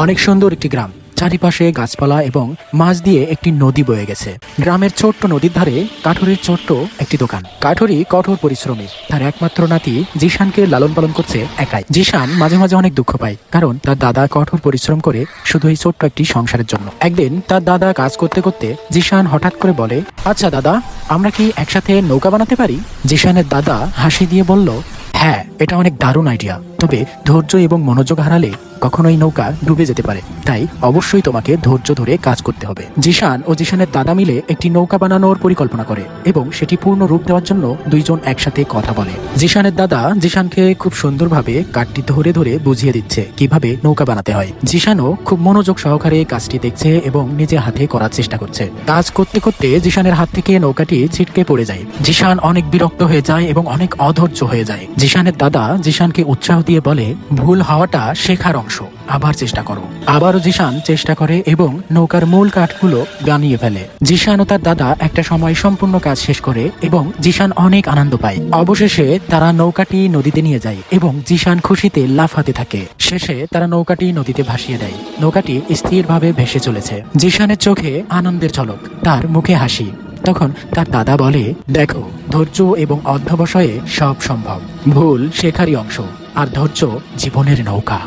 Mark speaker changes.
Speaker 1: অনেক সুন্দর একটি গ্রাম, চারিপাশে গাছপালা এবং মাছ দিয়ে একটি নদী বয়ে গেছে। গ্রামের ছোট্ট নদীর ধারে কাঠুরির ছোট্ট একটি দোকান। কাঠুরি কঠোর পরিশ্রমী, তার একমাত্র নাতি জিশানকে লালন পালন করছে একাই। জিশান মাঝে মাঝে অনেক দুঃখ পায়, কারণ তার দাদা কঠোর পরিশ্রম করে শুধু এই ছোট্ট একটি সংসারের জন্য। একদিন তার দাদা কাজ করতে করতে জিশান হঠাৎ করে বলে, আচ্ছা দাদা, আমরা কি একসাথে নৌকা বানাতে পারি? জিশানের দাদা হাসি দিয়ে বলল, হ্যাঁ, এটা অনেক দারুণ আইডিয়া, তবে ধৈর্য এবং মনোযোগ হারালে কখনোই নৌকা ডুবে যেতে পারে, তাই অবশ্যই তোমাকে ধৈর্য ধরে কাজ করতে হবে। জিশান ও জিশানের দাদা মিলে একটি নৌকা বানানোর পরিকল্পনা করে এবং সেটি পূর্ণ রূপ দেওয়ার জন্য দুইজন একসাথে কথা বলে। জিশানের দাদা জিশানকে খুব সুন্দরভাবে কাঠটি ধরে ধরে বুঝিয়ে দিচ্ছে কিভাবে নৌকা বানাতে হয়। জিশানও খুব মনোযোগ সহকারে কাজটি দেখছে এবং নিজে হাতে করার চেষ্টা করছে। কাজ করতে করতে জিশানের হাত থেকে নৌকাটি ছিটকে পড়ে যায়। জিশান অনেক বিরক্ত হয়ে যায় এবং অনেক অধৈর্য হয়ে যায়। জিশানের দাদা জিশানকে উৎসাহ দিয়ে বলে, ভুল হওয়াটা শেখার অংশ, আবার চেষ্টা করো। আবারও জিশান চেষ্টা করে এবং নৌকার মূল কাঠগুলো বানিয়ে ফেলে। জিশান ও তার দাদা একটা সময় সম্পূর্ণ কাজ শেষ করে এবং জিশান অনেক আনন্দ পায়। অবশেষে তারা নৌকাটি নদীতে নিয়ে যায় এবং জিশান খুশিতে লাফাতে থাকে। শেষে তারা নৌকাটি নদীতে ভাসিয়ে দেয়। নৌকাটি স্থিরভাবে ভেসে চলেছে। জিশানের চোখে আনন্দের ঝলক, তার মুখে হাসি। তখন তার দাদা বলে, দেখো, ধৈর্য এবং অধ্যবসায়ে সব সম্ভব। ভুল শেখারই অংশ, আর ধৈর্য জীবনের নৌকা।